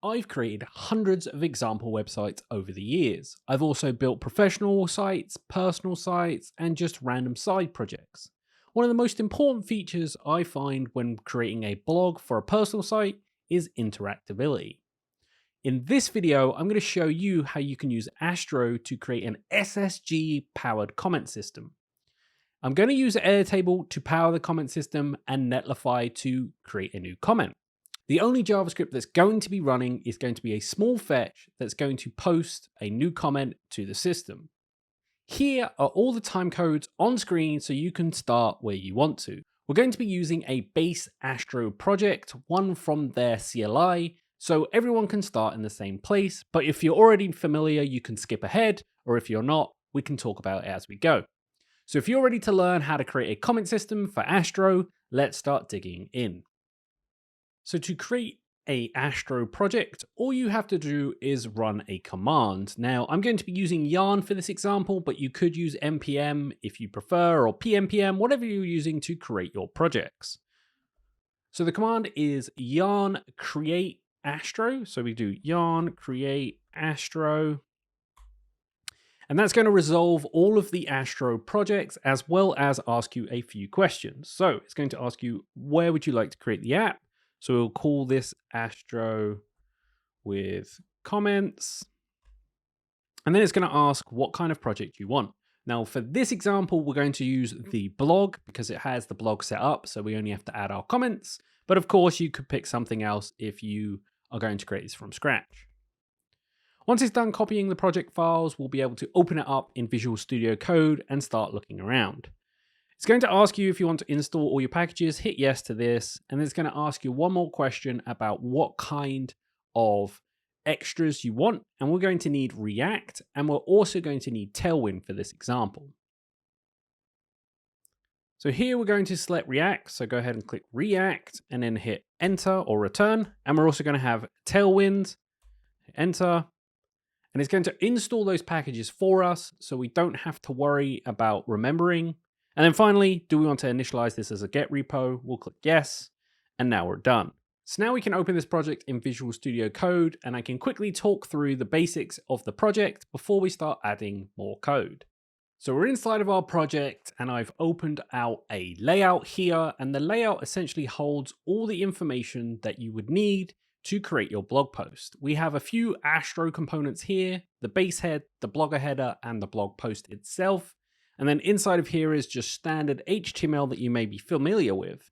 I've created hundreds of example websites over the years. I've also built professional sites, personal sites, and just random side projects. One of the most important features I find when creating a blog for a personal site is interactability. In this video, I'm going to show you how you can use Astro to create an SSG powered comment system. I'm going to use Airtable to power the comment system and Netlify to create a new comment. The only JavaScript that's going to be running is going to be a small fetch that's going to post a new comment to the system. Here are all the timecodes on screen so you can start where you want to. We're going to be using a base Astro project, one from their CLI, so everyone can start in the same place. But if you're already familiar, you can skip ahead, or if you're not, we can talk about it as we go. So if you're ready to learn how to create a comment system for Astro, let's start digging in. So to create a Astro project, all you have to do is run a command. Now, I'm going to be using yarn for this example, but you could use npm if you prefer, or pnpm, whatever you're using to create your projects. So the command is yarn create Astro. So we do yarn create Astro. And that's going to resolve all of the Astro projects as well as ask you a few questions. So it's going to ask you, where would you like to create the app? So we'll call this Astro with comments. And then it's going to ask what kind of project you want. Now for this example, we're going to use the blog because it has the blog set up. So we only have to add our comments. But of course you could pick something else if you are going to create this from scratch. Once it's done copying the project files, we'll be able to open it up in Visual Studio Code and start looking around. It's going to ask you if you want to install all your packages, hit yes to this, and it's going to ask you one more question about what kind of extras you want, and we're going to need React, and we're also going to need Tailwind for this example. So here we're going to select React, so go ahead and click React, and then hit Enter or Return, and we're also going to have Tailwind, hit Enter, and it's going to install those packages for us, so we don't have to worry about remembering. And then finally, do we want to initialize this as a Get repo? We'll click yes, and now we're done. So now we can open this project in Visual Studio Code, and I can quickly talk through the basics of the project before we start adding more code. So we're inside of our project, and I've opened out a layout here, and the layout essentially holds all the information that you would need to create your blog post. We have a few Astro components here, the base head, the blogger header, and the blog post itself. And then inside of here is just standard HTML that you may be familiar with.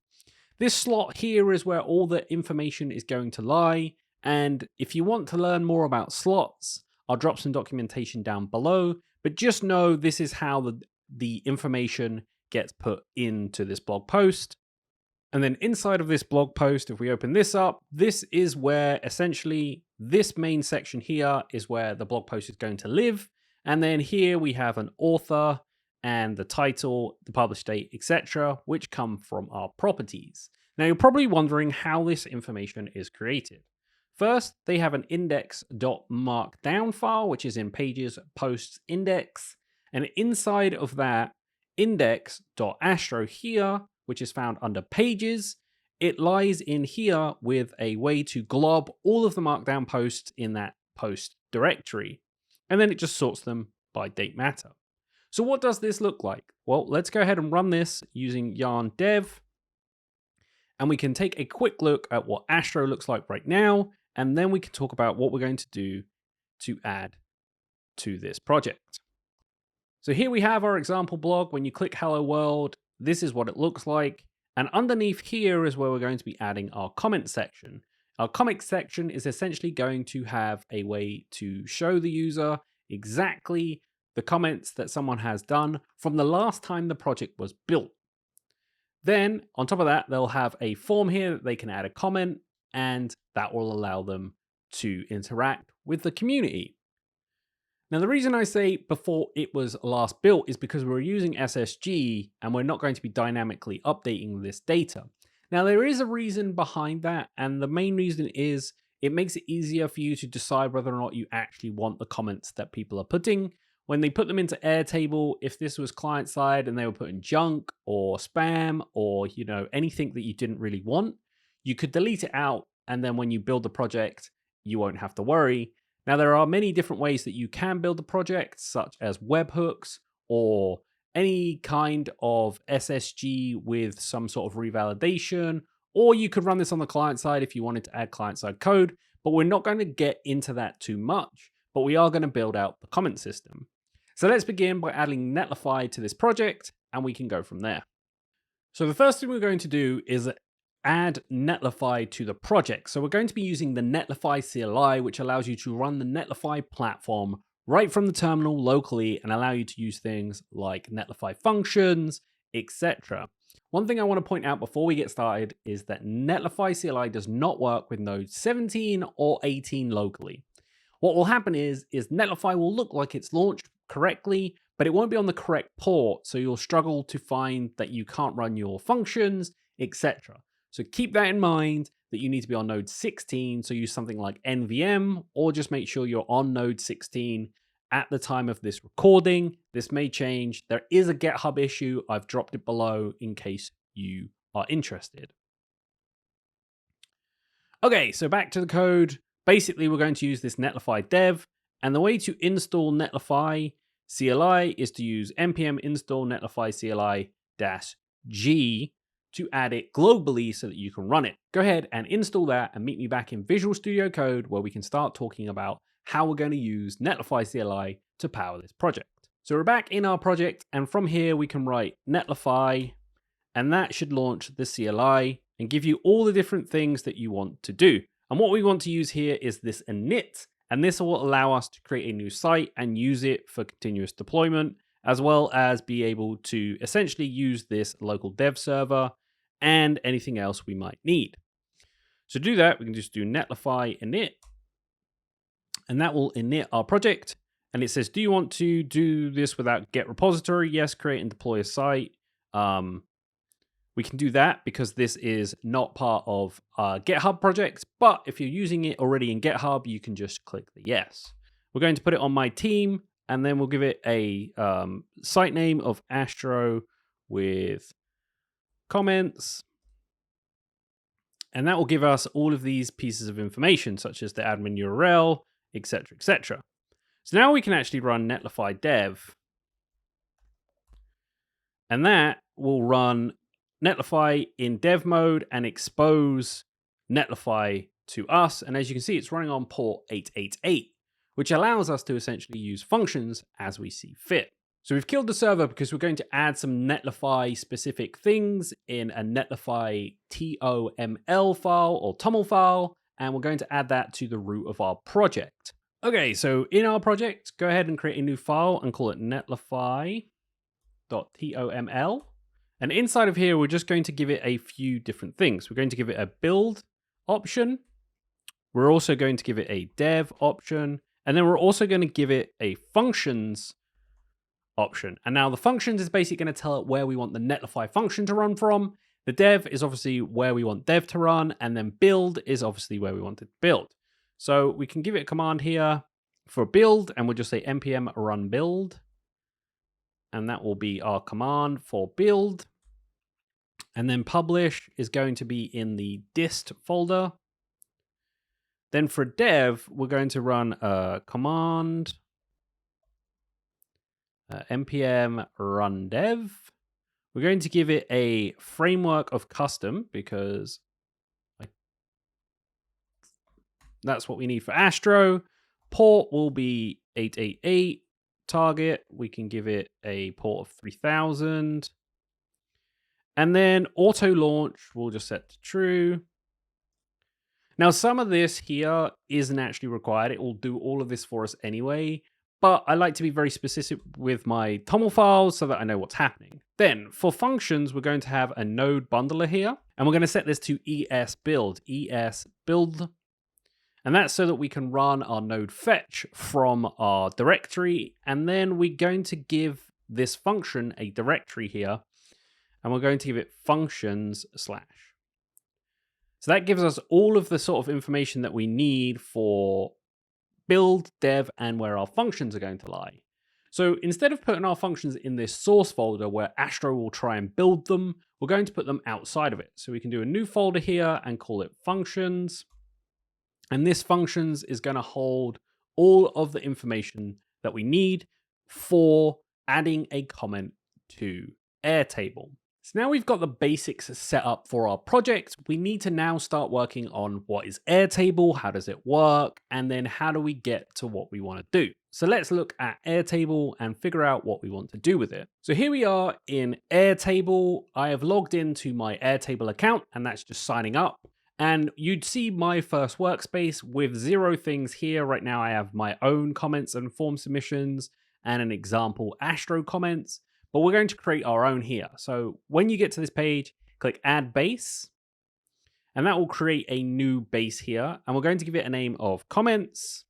This slot here is where all the information is going to lie. And if you want to learn more about slots, I'll drop some documentation down below, but just know this is how the information gets put into this blog post. And then inside of this blog post, if we open this up, this is where essentially this main section here is where the blog post is going to live. And then here we have an author and the title, the publish date, etc., which come from our properties. Now you're probably wondering how this information is created. First, they have an index.markdown file, which is in pages, posts, index. And inside of that index.astro here, which is found under pages, it lies in here with a way to glob all of the markdown posts in that post directory. And then it just sorts them by date matter. So what does this look like? Well, let's go ahead and run this using yarn dev. And we can take a quick look at what Astro looks like right now. And then we can talk about what we're going to do to add to this project. So here we have our example blog. When you click Hello World, this is what it looks like. And underneath here is where we're going to be adding our comment section. Our comment section is essentially going to have a way to show the user exactly the comments that someone has done from the last time the project was built. Then on top of that, they'll have a form here that they can add a comment, and that will allow them to interact with the community. Now, the reason I say before it was last built is because we're using SSG and we're not going to be dynamically updating this data. Now, there is a reason behind that, and the main reason is it makes it easier for you to decide whether or not you actually want the comments that people are putting. When they put them into Airtable, if this was client side and they were putting junk or spam or, anything that you didn't really want, you could delete it out. And then when you build the project, you won't have to worry. Now, there are many different ways that you can build a project, such as webhooks or any kind of SSG with some sort of revalidation, or you could run this on the client side if you wanted to add client-side code, but we're not going to get into that too much, but we are going to build out the comment system. So let's begin by adding Netlify to this project, and we can go from there. So the first thing we're going to do is add Netlify to the project. So we're going to be using the Netlify CLI, which allows you to run the Netlify platform right from the terminal locally and allow you to use things like Netlify functions, etc. One thing I want to point out before we get started is that Netlify CLI does not work with nodes 17 or 18 locally. What will happen is Netlify will look like it's launched correctly, but it won't be on the correct port, so you'll struggle to find that you can't run your functions, etc. So keep that in mind, that you need to be on node 16, so use something like NVM, or just make sure you're on node 16 at the time of this recording. This may change. There is a GitHub issue. I've dropped it below in case you are interested. Okay, so back to the code. Basically, we're going to use this Netlify dev, and the way to install Netlify CLI is to use npm install netlify CLI-G to add it globally so that you can run it. Go ahead and install that and meet me back in Visual Studio Code where we can start talking about how we're going to use Netlify CLI to power this project. So we're back in our project, and from here we can write Netlify, and that should launch the CLI and give you all the different things that you want to do. And what we want to use here is this init, and this will allow us to create a new site and use it for continuous deployment, as well as be able to essentially use this local dev server and anything else we might need. So to do that, we can just do Netlify init, and that will init our project. And it says, do you want to do this without get repository? Yes, create and deploy a site. We can do that because this is not part of our GitHub project, but if you're using it already in GitHub, you can just click the yes. We're going to put it on my team, and then we'll give it a site name of Astro with comments. And that will give us all of these pieces of information, such as the admin URL, etc., etc. So now we can actually run Netlify dev, and that will run Netlify in dev mode and expose Netlify to us. And as you can see, it's running on port 888, which allows us to essentially use functions as we see fit. So we've killed the server because we're going to add some Netlify specific things in a Netlify TOML file or TOML file, and we're going to add that to the root of our project. Okay, so in our project, go ahead and create a new file and call it netlify.toml. And inside of here, we're just going to give it a few different things. We're going to give it a build option. We're also going to give it a dev option. And then we're also going to give it a functions option. And now the functions is basically going to tell it where we want the Netlify function to run from. The dev is obviously where we want dev to run. And then build is obviously where we want it to build. So we can give it a command here for build, and we'll just say npm run build. And that will be our command for build. And then publish is going to be in the dist folder. Then for dev, we're going to run a command npm run dev. We're going to give it a framework of custom because that's what we need for Astro. Port will be 888. Target, we can give it a port of 3000. And then auto launch, we'll just set to true. Now, some of this here isn't actually required. It will do all of this for us anyway. But I like to be very specific with my TOML files so that I know what's happening. Then for functions, we're going to have a node bundler here. And we're going to set this to ES.build. And that's so that we can run our node fetch from our directory. And then we're going to give this function a directory here. And we're going to give it functions /. So that gives us all of the sort of information that we need for build, dev, and where our functions are going to lie. So instead of putting our functions in this source folder where Astro will try and build them, we're going to put them outside of it. So we can do a new folder here and call it functions. And this functions is going to hold all of the information that we need for adding a comment to Airtable. So now we've got the basics set up for our project. We need to now start working on what is Airtable, how does it work, and then how do we get to what we want to do. So let's look at Airtable and figure out what we want to do with it. So here we are in Airtable. I have logged into my Airtable account, and that's just signing up. And you'd see my first workspace with 0 things here. Right now I have my own comments and form submissions and an example Astro comments, but we're going to create our own here. So when you get to this page, click Add Base, and that will create a new base here. And we're going to give it a name of Comments,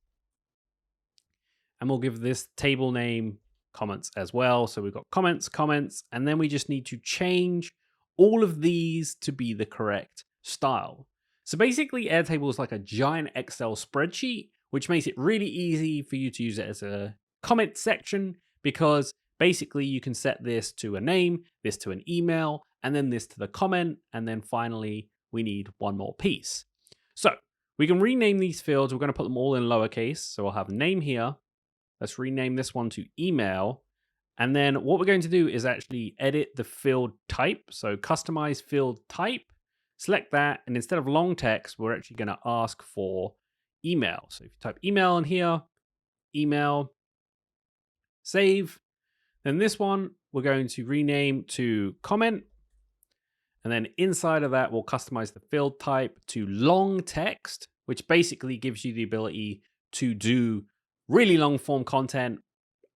and we'll give this table name Comments as well. So we've got Comments, Comments, and then we just need to change all of these to be the correct style. So basically, Airtable is like a giant Excel spreadsheet, which makes it really easy for you to use it as a comment section, because basically you can set this to a name, this to an email, and then this to the comment. And then finally, we need one more piece. So we can rename these fields. We're going to put them all in lowercase. So I'll have name here. Let's rename this one to email. And then what we're going to do is actually edit the field type. So customize field type. Select that, and instead of long text, we're actually going to ask for email. So if you type email in here, email, save, then this one we're going to rename to comment. And then inside of that, we'll customize the field type to long text, which basically gives you the ability to do really long form content.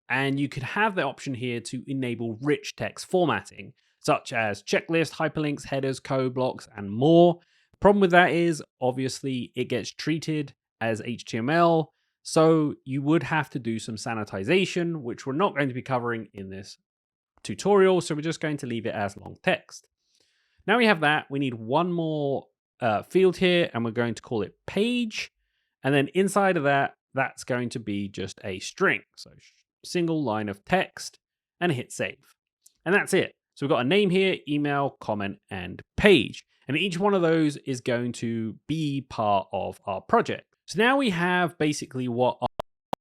And you could have the option here to enable rich text formatting, such as checklist, hyperlinks, headers, code blocks, and more. The problem with that is, obviously, it gets treated as HTML, so you would have to do some sanitization, which we're not going to be covering in this tutorial, so we're just going to leave it as long text. Now we have that, we need one more field here, and we're going to call it page, and then inside of that, that's going to be just a string, so single line of text, and hit save. And that's it. So we've got a name here, email, comment, and page. And each one of those is going to be part of our project. So now we have basically what our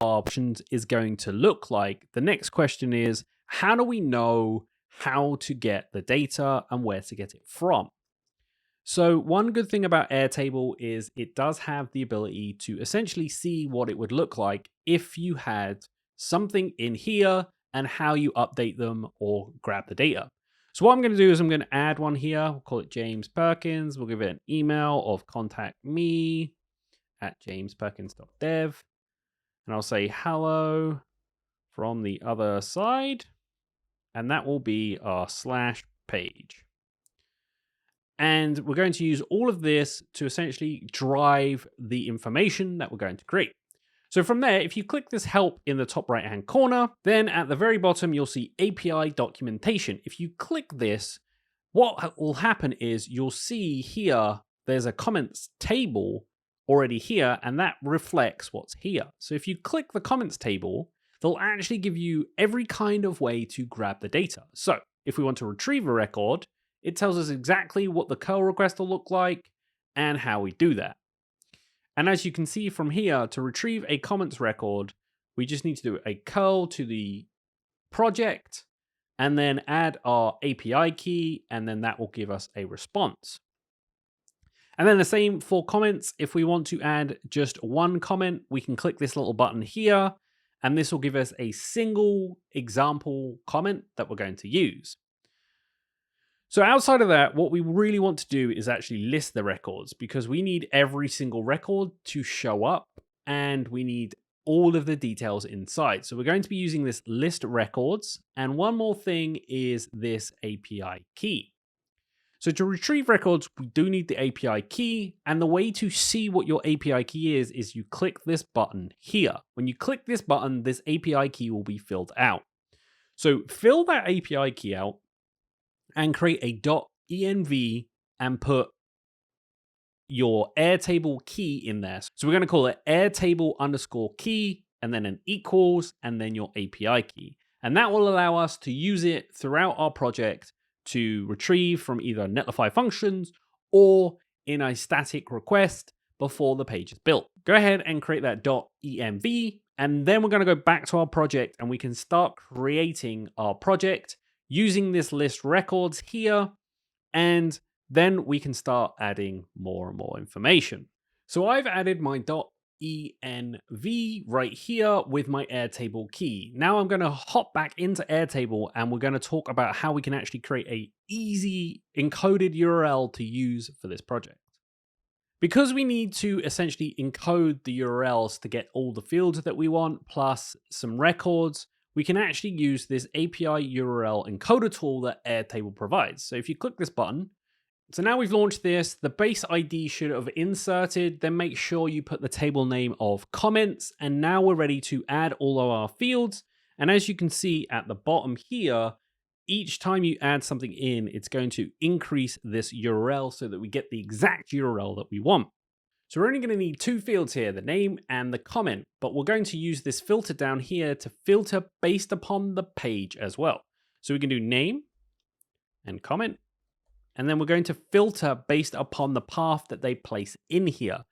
options is going to look like. The next question is, how do we know how to get the data and where to get it from? So one good thing about Airtable is it does have the ability to essentially see what it would look like if you had something in here and how you update them or grab the data. So what I'm going to do is I'm going to add one here. We'll call it James Perkins. We'll give it an email of contact me at jamesperkins.dev. And I'll say hello from the other side. And that will be our /page. And we're going to use all of this to essentially drive the information that we're going to create. So from there, if you click this help in the top right-hand corner, then at the very bottom, you'll see API documentation. If you click this, what will happen is you'll see here, there's a comments table already here, and that reflects what's here. So if you click the comments table, they'll actually give you every kind of way to grab the data. So if we want to retrieve a record, it tells us exactly what the curl request will look like and how we do that. And as you can see from here, to retrieve a comments record, we just need to do a curl to the project and then add our API key, and then that will give us a response. And then the same for comments. If we want to add just one comment, we can click this little button here, and this will give us a single example comment that we're going to use. So outside of that, what we really want to do is actually list the records, because we need every single record to show up and we need all of the details inside. So we're going to be using this list records. And one more thing is this API key. So to retrieve records, we do need the API key. And the way to see what your API key is you click this button here. When you click this button, this API key will be filled out. So fill that API key out and create a .env and put your Airtable key in there. So we're going to call it Airtable_key and then an equals and then your API key. And that will allow us to use it throughout our project to retrieve from either Netlify functions or in a static request before the page is built. go ahead and create that .env, and then we're going to go back to our project and we can start creating our project using this list records here, and then we can start adding more and more information. So I've added my .env right here with my Airtable key. Now I'm going to hop back into Airtable and we're going to talk about how we can actually create a easy encoded URL to use for this project. Because we need to essentially encode the URLs to get all the fields that we want, plus some records, we can actually use this API URL encoder tool that Airtable provides. So if you click this button, so now we've launched this, the base ID should have inserted, then make sure you put the table name of comments, and now we're ready to add all of our fields. And as you can see at the bottom here, each time you add something in, it's going to increase this URL so that we get the exact URL that we want. So we're only going to need two fields here, the name and the comment, but we're going to use this filter down here to filter based upon the page as well. So we can do name and comment, and then we're going to filter based upon the path that they place in here,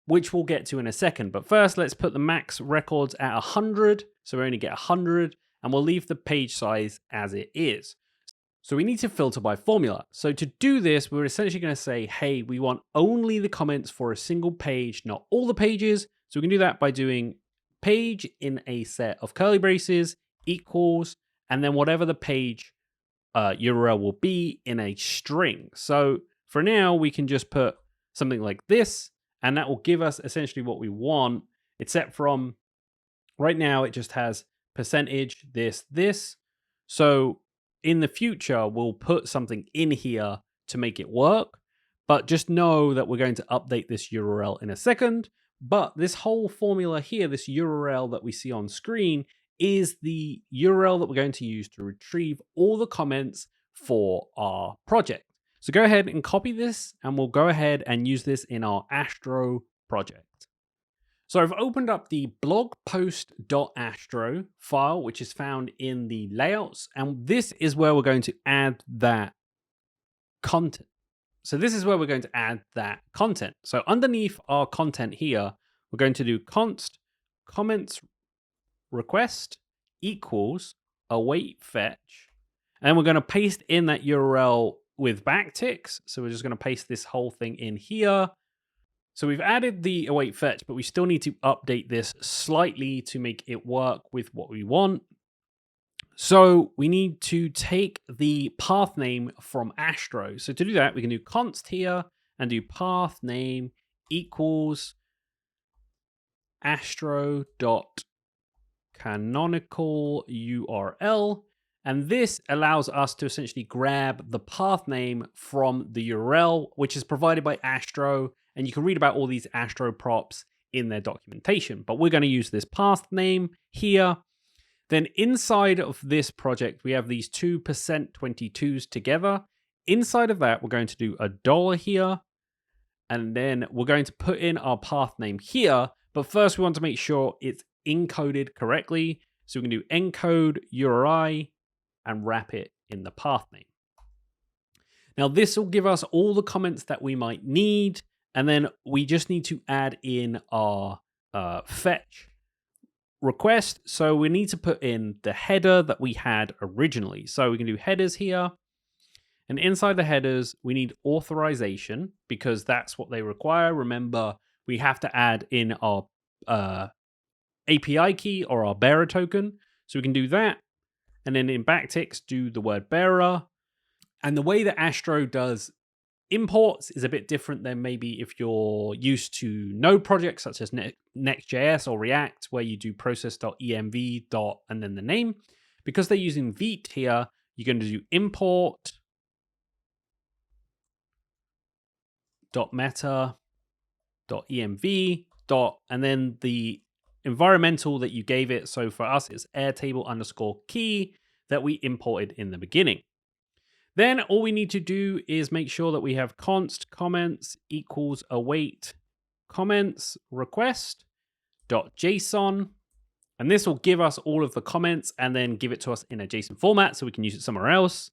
which we'll get to in a second. But first, let's put the max records at 100. So we only get 100. And we'll leave the page size as it is. So we need to filter by formula. So to do this, we're essentially going to say, hey, we want only the comments for a single page, not all the pages. So we can do that by doing page in a set of curly braces equals, and then whatever the page URL will be in a string. So for now, we can just put something like this, and that will give us essentially what we want, except from right now, it just has percentage this. So in the future, we'll put something in here to make it work, but just know that we're going to update this URL in a second. But this whole formula here, this URL that we see on screen, is the URL that we're going to use to retrieve all the comments for our project. So go ahead and copy this, and we'll go ahead and use this in our Astro project. So I've opened up the blogpost.astro file, which is found in the layouts, and this is where we're going to add that content. So this is where we're going to add that content. So underneath our content here, we're going to do const comments request equals await fetch, and we're going to paste in that URL with backticks. So we're just going to paste this whole thing in here. So we've added the await fetch, but we still need to update this slightly to make it work with what we want. So we need to take the path name from Astro. So to do that, we can do const here and do path name equals astro.canonical URL. And this allows us to essentially grab the path name from the URL, which is provided by Astro. And you can read about all these Astro props in their documentation. But we're going to use this path name here. Then inside of this project, we have these two %22s together. Inside of that, we're going to do $1 here. And then we're going to put in our path name here. But first, we want to make sure it's encoded correctly. So we can do encode URI and wrap it in the path name. Now, this will give us all the comments that we might need. And then we just need to add in our fetch request. So we need to put in the header that we had originally. So we can do headers here. And inside the headers, we need authorization because that's what they require. Remember, we have to add in our API key or our bearer token. So we can do that. And then in backticks, do the word bearer. And the way that Astro does imports is a bit different than maybe if you're used to node projects such as Next.js or React, where you do process.env and then the name. Because they're using Vite here, you're going to do import .meta.env and then the environmental that you gave it. So for us, it's Airtable_key that we imported in the beginning. Then all we need to do is make sure that we have const comments equals await comments request.json. And this will give us all of the comments and then give it to us in a JSON format so we can use it somewhere else.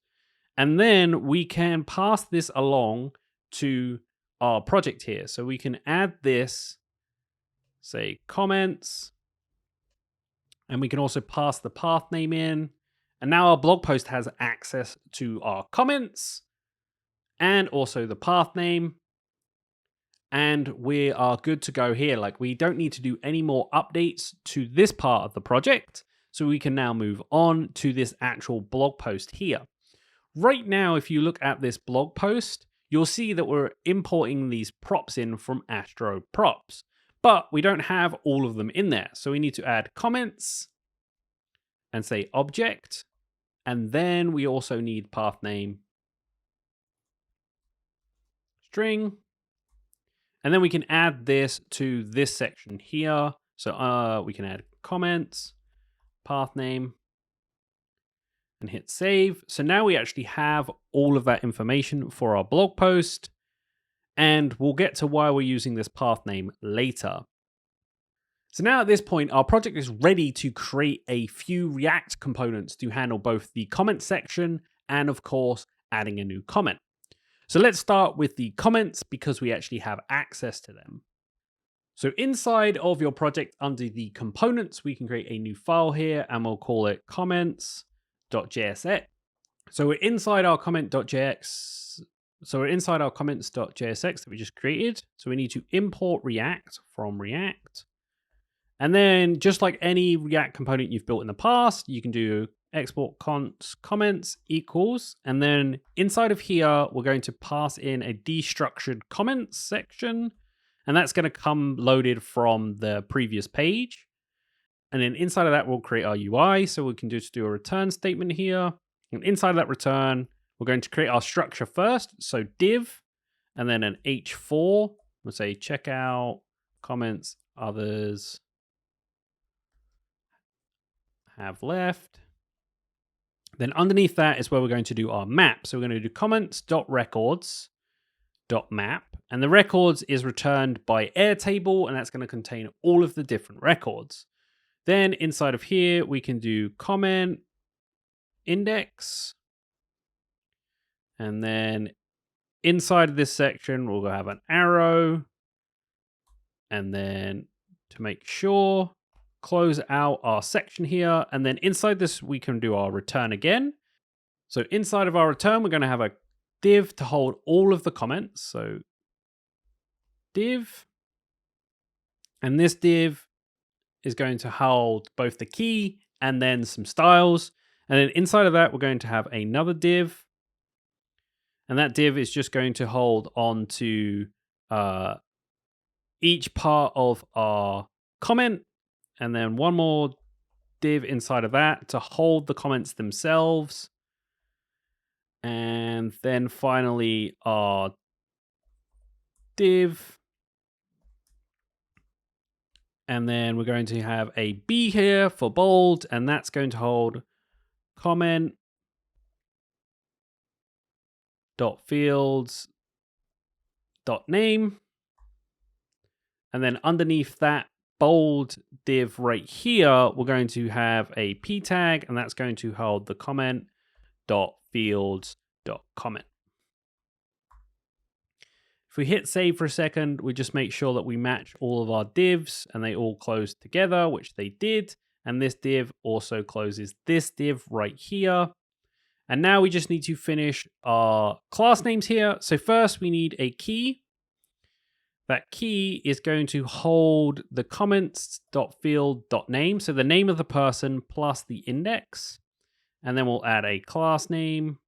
And then we can pass this along to our project here. So we can add this say comments, and we can also pass the path name in. And now our blog post has access to our comments and also the path name. And we are good to go here. Like, we don't need to do any more updates to this part of the project. So we can now move on to this actual blog post here. Right now, if you look at this blog post, you'll see that we're importing these props in from Astro props, but we don't have all of them in there. So we need to add comments and say object. And then we also need path name string. And then we can add this to this section here. So we can add comments, path name, and hit save. So now we actually have all of that information for our blog post. And we'll get to why we're using this path name later. So now at this point, our project is ready to create a few React components to handle both the comment section and, of course, adding a new comment. So let's start with the comments because we actually have access to them. So inside of your project under the components, we can create a new file here and we'll call it comments.jsx. So we're inside our comment.js. So we're inside our comments.jsx that we just created. So we need to import React from React. And then just like any React component you've built in the past, you can do export comments equals. And then inside of here, we're going to pass in a destructured comments section. And that's going to come loaded from the previous page. And then inside of that, we'll create our UI. So we can just do a return statement here. And inside of that return, we're going to create our structure first. So div, and then an h4. We'll say checkout, comments, others have left. Then underneath that is where we're going to do our map. So we're going to do comments.records.map. And the records is returned by Airtable, and that's going to contain all of the different records. Then inside of here, we can do comment index. And then inside of this section, we'll have an arrow. And then to make sure, close out our section here. And then inside this, we can do our return again. So inside of our return, we're going to have a div to hold all of the comments. So div. And this div is going to hold both the key and then some styles. And then inside of that, we're going to have another div. And that div is just going to hold on to each part of our comment. And then one more div inside of that to hold the comments themselves. And then finally our div. And then we're going to have a B here for bold, and that's going to hold comment .fields .name. And then underneath that bold div right here, we're going to have a p tag, and that's going to hold the comment.fields.comment. If we hit save for a second, we just make sure that we match all of our divs and they all close together, which they did. And this div also closes this div right here. And now we just need to finish our class names here. So first we need a key. That key is going to hold the comments.field.name. So the name of the person plus the index. And then we'll add a class name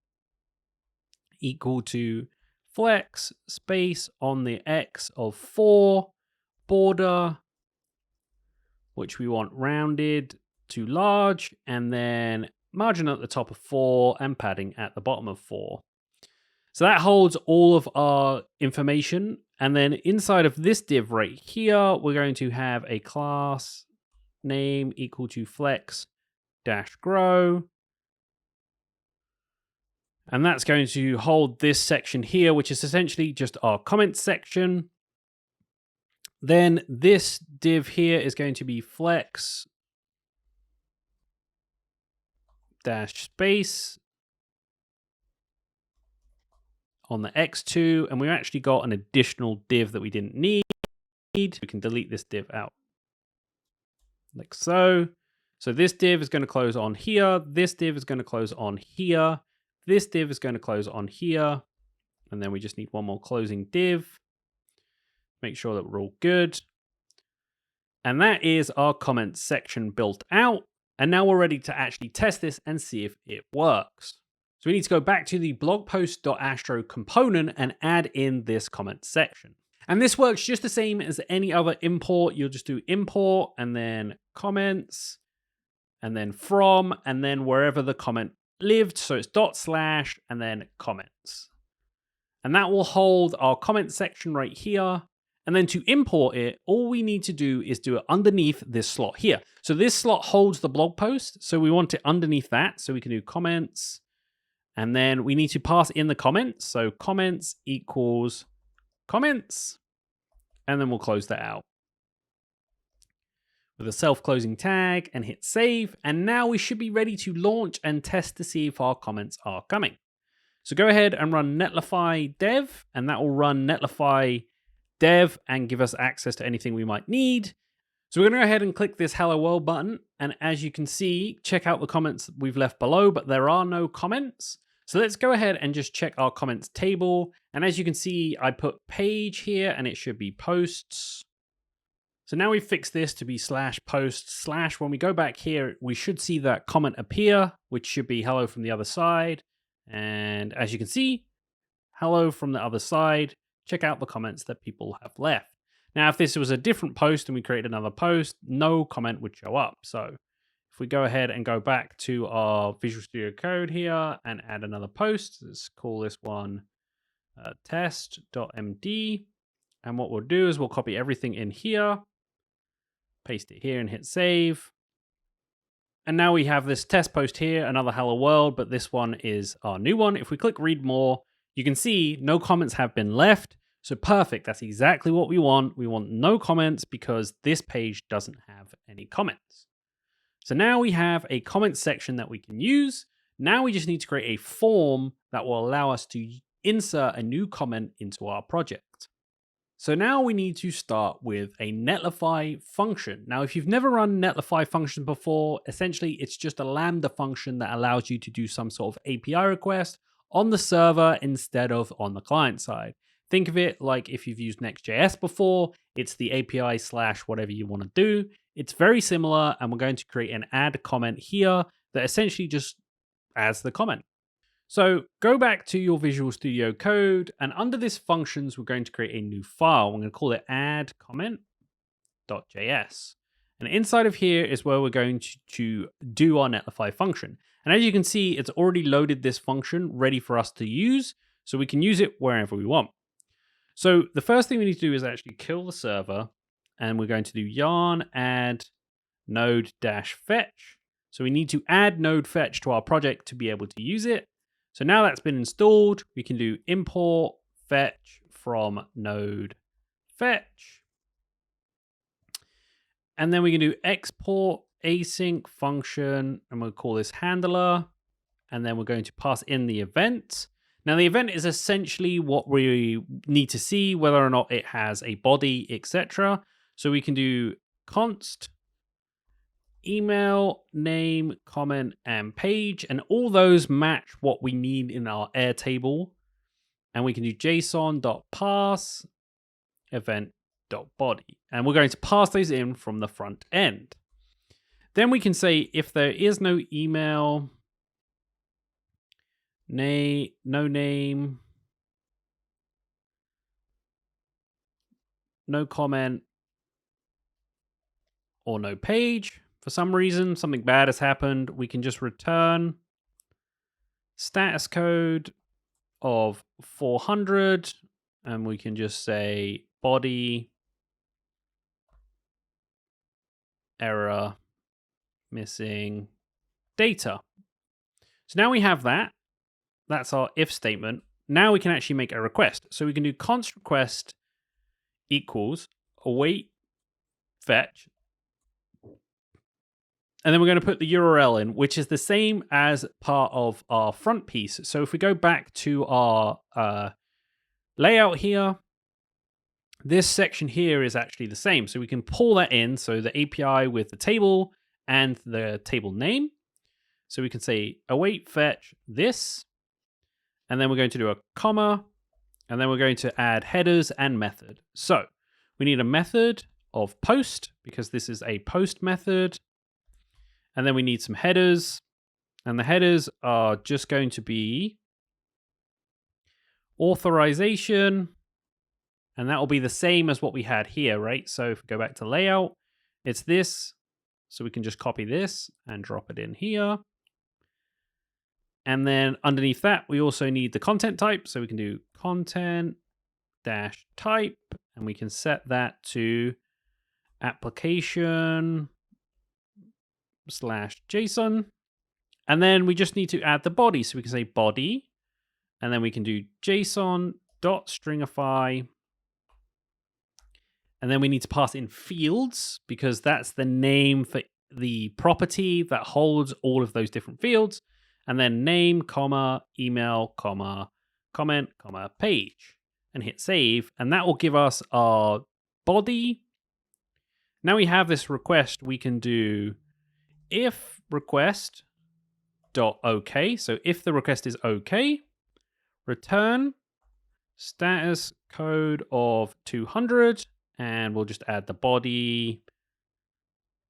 equal to flex space on the X of 4 border, which we want rounded to large, and then margin at the top of 4 and padding at the bottom of 4. So that holds all of our information. And then inside of this div right here, we're going to have a class name equal to flex-grow. And that's going to hold this section here, which is essentially just our comments section. Then this div here is going to be flex-space on the X2. And we actually got an additional div that we didn't need. We can delete this div out. like so. So this div is going to close on here. This div is going to close on here. This div is going to close on here. And then we just need one more closing div. Make sure that we're all good. And that is our comments section built out. And now we're ready to actually test this and see if it works. So we need to go back to the blog post.astro component and add in this comment section. And this works just the same as any other import. You'll just do import and then comments and then from and then wherever the comment lived. So it's / and then comments. And that will hold our comment section right here. And then to import it, all we need to do is do it underneath this slot here. So this slot holds the blog post. So we want it underneath that. So we can do comments. And then we need to pass in the comments. So comments equals comments. And then we'll close that out with a self-closing tag and hit save. And now we should be ready to launch and test to see if our comments are coming. So go ahead and run Netlify dev, and that will run Netlify dev and give us access to anything we might need. So we're going to go ahead and click this Hello World button. And as you can see, check out the comments we've left below, but there are no comments. So let's go ahead and just check our comments table. And as you can see, I put page here and it should be posts. So now we've fixed this to be /post/ when we go back here, we should see that comment appear, which should be hello from the other side. And as you can see, hello from the other side. Check out the comments that people have left. Now, if this was a different post and we create another post, no comment would show up. So if we go ahead and go back to our Visual Studio Code here and add another post, let's call this one test.md. And what we'll do is we'll copy everything in here, paste it here and hit save. And now we have this test post here, another hello world, but this one is our new one. If we click read more, you can see no comments have been left. So perfect, that's exactly what we want. We want no comments because this page doesn't have any comments. So now we have a comment section that we can use. Now we just need to create a form that will allow us to insert a new comment into our project. So now we need to start with a Netlify function. Now, if you've never run Netlify function before, essentially it's just a Lambda function that allows you to do some sort of API request on the server instead of on the client side. Think of it like if you've used Next.js before, it's the API / whatever you want to do. It's very similar, and we're going to create an add comment here that essentially just adds the comment. So go back to your Visual Studio Code, and under this functions, we're going to create a new file. We're going to call it add comment.js. And inside of here is where we're going to do our Netlify function. And as you can see, it's already loaded this function ready for us to use, so we can use it wherever we want. So the first thing we need to do is actually kill the server, and we're going to do yarn add node-fetch. So we need to add node fetch to our project to be able to use it. So now that's been installed, we can do import fetch from node fetch. And then we can do export async function, and we'll call this handler. And then we're going to pass in the event. Now the event is essentially what we need to see, whether or not it has a body, etc. So we can do const email, name, comment, and page, and all those match what we need in our Airtable. And we can do json.parse event.body. And we're going to pass those in from the front end. Then we can say if there is no email, no name, no comment, or no page, for some reason, something bad has happened, we can just return status code of 400, and we can just say body error missing data. So now we have that. That's our if statement. Now we can actually make a request. So we can do const request equals await fetch. And then we're going to put the URL in, which is the same as part of our front piece. So if we go back to our layout here, this section here is actually the same. So we can pull that in. So the API with the table and the table name. So we can say await fetch this. And then we're going to do a comma. And then we're going to add headers and method. So we need a method of post because this is a post method. And then we need some headers. And the headers are just going to be authorization. And that will be the same as what we had here, right? So if we go back to layout, it's this. So we can just copy this and drop it in here. And then underneath that, we also need the content type. So we can do content dash type, and we can set that to application / JSON. And then we just need to add the body. So we can say body, and then we can do JSON.stringify. And then we need to pass in fields because that's the name for the property that holds all of those different fields. And then name, comma, email, comma, comment, comma, page. And hit save. And that will give us our body. Now we have this request, we can do if request dot OK. So if the request is OK, return status code of 200. And we'll just add the body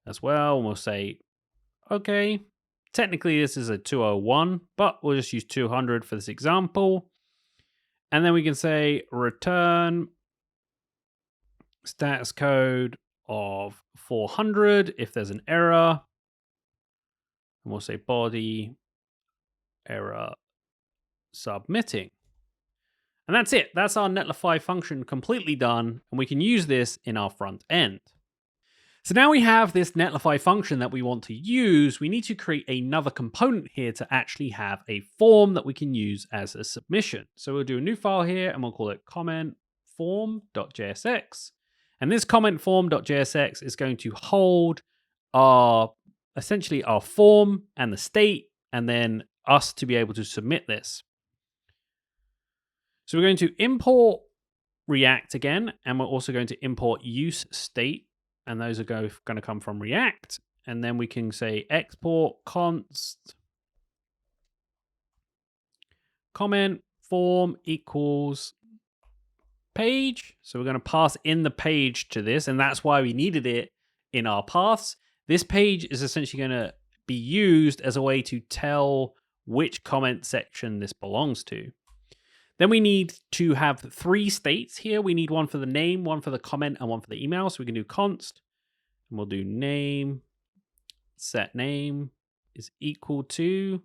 as well. And we'll say, okay, technically this is a 201, but we'll just use 200 for this example. And then we can say return status code of 400 if there's an error. And we'll say body error submitting. And that's it. That's our Netlify function completely done. And we can use this in our front end. So now we have this Netlify function that we want to use. We need to create another component here to actually have a form that we can use as a submission. So we'll do a new file here and we'll call it comment form.jsx. And this comment form.jsx is going to hold essentially our form and the state, and then us to be able to submit this. So we're going to import React again, and we're also going to import use state, and those are going to come from React. And then we can say export const comment form equals page. So we're going to pass in the page to this, and that's why we needed it in our paths. This page is essentially going to be used as a way to tell which comment section this belongs to. Then we need to have 3 states here. We need one for the name, one for the comment, and one for the email. So we can do const, and we'll do name, set name is equal to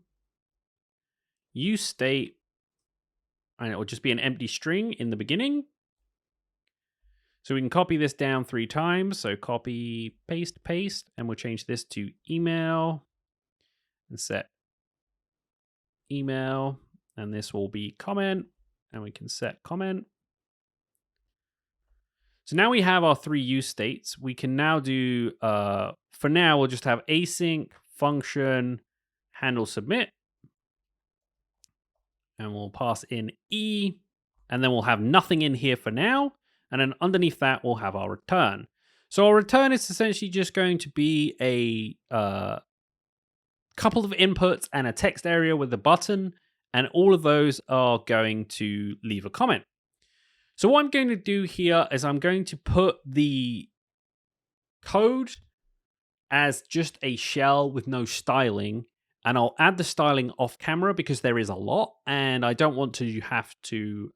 use state, and it will just be an empty string in the beginning. So we can copy this down 3 times. So copy, paste, paste, and we'll change this to email and set email, and this will be comment. And we can set comment. So now we have our 3 use states. We can now do, for now, we'll just have async function handle submit. And we'll pass in E. And then we'll have nothing in here for now. And then underneath that, we'll have our return. So our return is essentially just going to be a couple of inputs and a text area with a button. And all of those are going to leave a comment. So what I'm going to do here is I'm going to put the code as just a shell with no styling. And I'll add the styling off camera because there is a lot. And I don't want to have to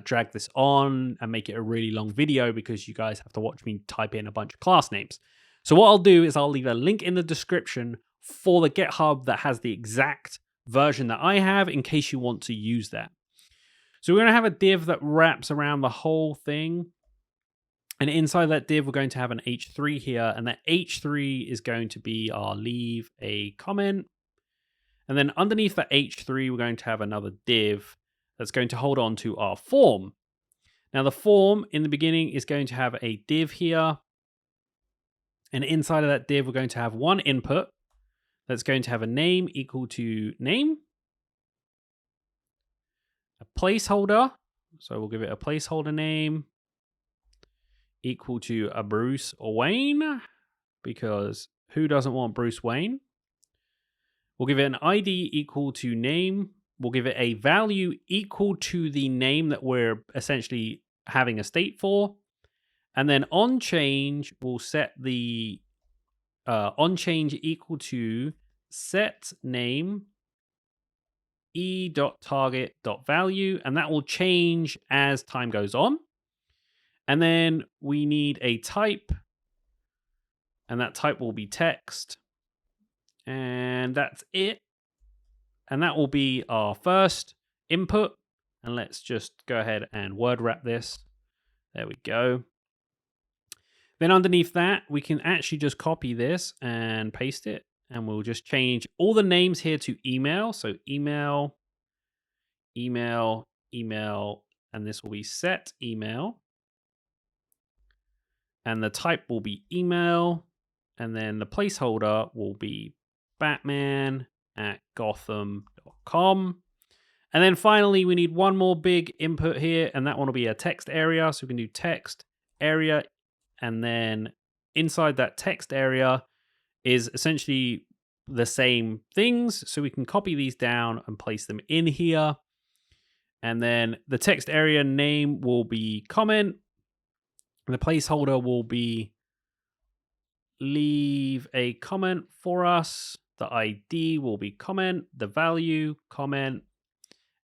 drag this on and make it a really long video because you guys have to watch me type in a bunch of class names. So what I'll do is I'll leave a link in the description for the GitHub that has the exact version that I have in case you want to use that. So we're going to have a div that wraps around the whole thing. And inside that div, we're going to have an h3 here. And that h3 is going to be our leave a comment. And then underneath that h3, we're going to have another div that's going to hold on to our form. Now the form in the beginning is going to have a div here. And inside of that div, we're going to have one input that's going to have a name equal to name, a placeholder. So we'll give it a placeholder name. equal to a Bruce Wayne, because who doesn't want Bruce Wayne? We'll give it an ID equal to name. We'll give it a value equal to the name that we're essentially having a state for. And then on change, we'll set the on change equal to set name e.target.value, and that will change as time goes on. And then we need a type, and that type will be text. And that's it. And that will be our first input. And let's just go ahead and word wrap this. There we go. Then underneath that, we can actually just copy this and paste it. And we'll just change all the names here to email. So email, email, email, and this will be set email. And the type will be email. And then the placeholder will be batman@gotham.com. And then finally, we need one more big input here, and that one will be a text area. So we can do text area, and then inside that text area is essentially the same things. So we can copy these down and place them in here. And then the text area name will be comment. And the placeholder will be leave a comment for us. The ID will be comment, the value comment,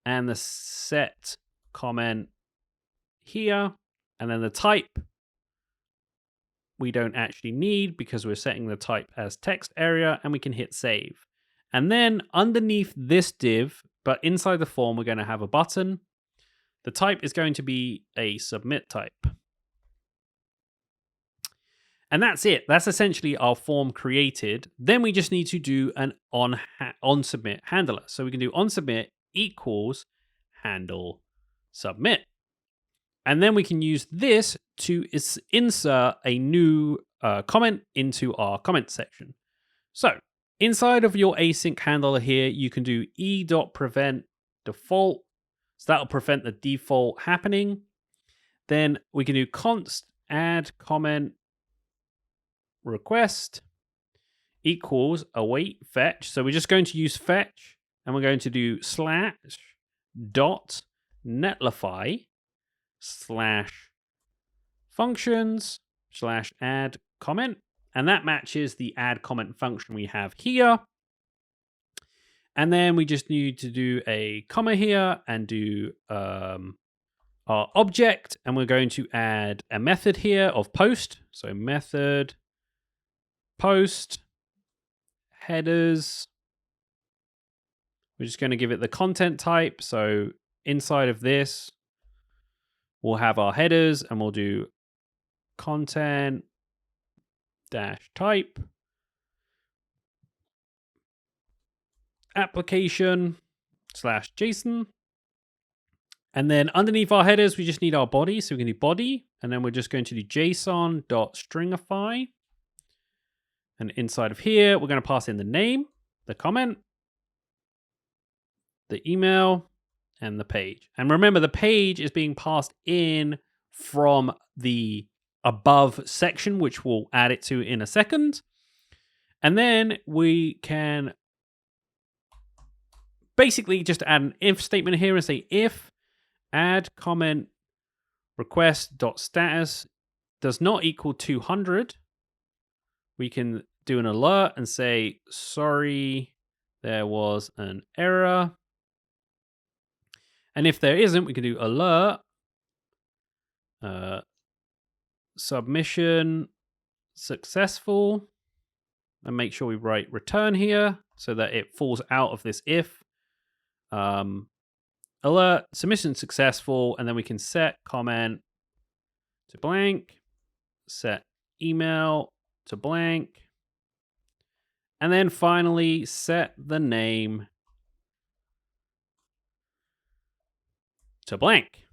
and the set comment here. And then the type we don't actually need because we're setting the type as text area, and we can hit save. And then underneath this div, but inside the form, we're going to have a button. The type is going to be a submit type. And that's it. That's essentially our form created. Then we just need to do an on submit handler. So we can do on submit equals handle submit. And then we can use this to insert a new comment into our comment section. So inside of your async handler here, you can do e.prevent default. So that'll prevent the default happening. Then we can do const add comment request equals await fetch. So we're just going to use fetch, and we're going to do /.netlify/functions/add comment. And that matches the add comment function we have here. And then we just need to do a comma here and do our object. And we're going to add a method here of post. So method post headers. We're just going to give it the content type. So inside of this, we'll have our headers, and we'll do content dash type application slash JSON. And then underneath our headers, we just need our body. So we can do body, and then we're just going to do JSON.stringify. And inside of here, we're going to pass in the name, the comment, the email, and the page. And remember, the page is being passed in from the above section, which we'll add it to in a second. And then we can basically just add an if statement here and say if add comment request.status does not equal 200. We can do an alert and say, sorry, there was an error. And if there isn't, we can do alert, submission successful, and make sure we write return here so that it falls out of this if. Alert, submission successful, and then we can set comment to blank, set email to blank, and then finally set the name to blank.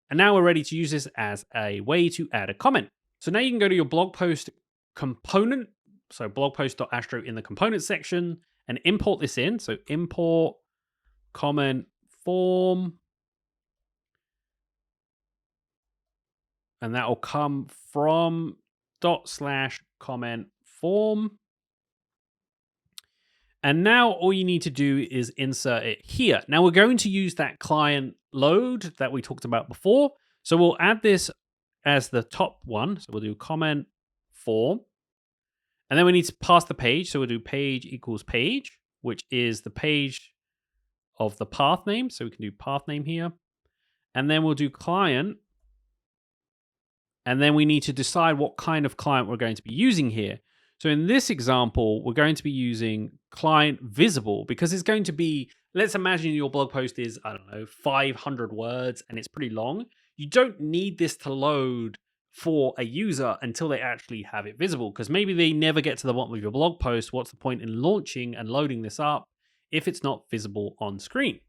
And now we're ready to use this as a way to add a comment. So now you can go to your blog post component, so blogpost.astro in the component section, and import this in. So import comment form, And that will come from /comment form. And now all you need to do is insert it here. Now we're going to use that client load that we talked about before. So we'll add this as the top one. So we'll do comment form. And then we need to pass the page. So we'll do page equals page, which is the page of the path name. So we can do path name here. And then we'll do client. And then we need to decide what kind of client we're going to be using here. So in this example, we're going to be using client visible because it's going to be, let's imagine your blog post is, I don't know, 500 words and it's pretty long. You don't need this to load for a user until they actually have it visible, because maybe they never get to the bottom of your blog post. What's the point in launching and loading this up if it's not visible on screen?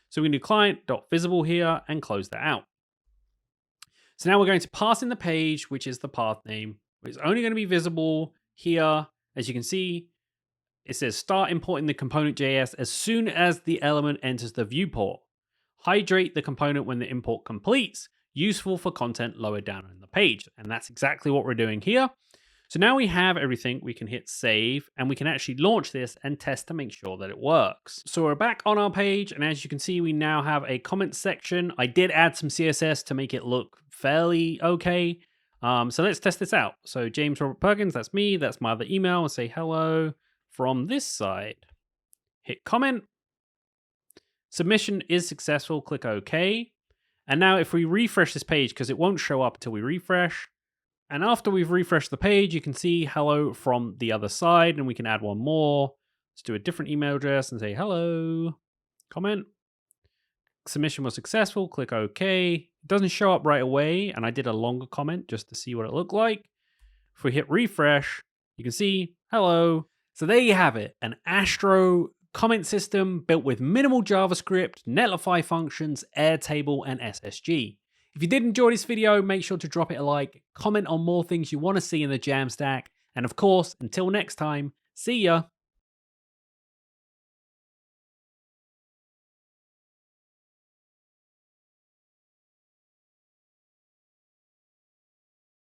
So we can do client.visible here and close that out. So now we're going to pass in the page, which is the path name. It's only going to be visible here. As you can see, it says start importing the component.js as soon as the element enters the viewport. Hydrate the component when the import completes. Useful for content lower down on the page. And that's exactly what we're doing here. So now we have everything. We can hit save and we can actually launch this and test to make sure that it works. So we're back on our page. And as you can see, we now have a comment section. I did add some CSS to make it look fairly okay. So let's test this out. So James Robert Perkins, that's me. That's my other email. I'll say hello from this side. Hit comment. Submission is successful. Click OK. And now if we refresh this page, because it won't show up until we refresh. And after we've refreshed the page, you can see hello from the other side. And we can add one more. Let's do a different email address and say hello. Comment. Submission was successful. Click OK. It doesn't show up right away. And I did a longer comment just to see what it looked like. If we hit refresh, you can see hello. So there you have it. An Astro comment system built with minimal JavaScript, Netlify functions, Airtable, and SSG. If you did enjoy this video, make sure to drop it a like, comment on more things you want to see in the Jamstack, and of course, until next time, see ya!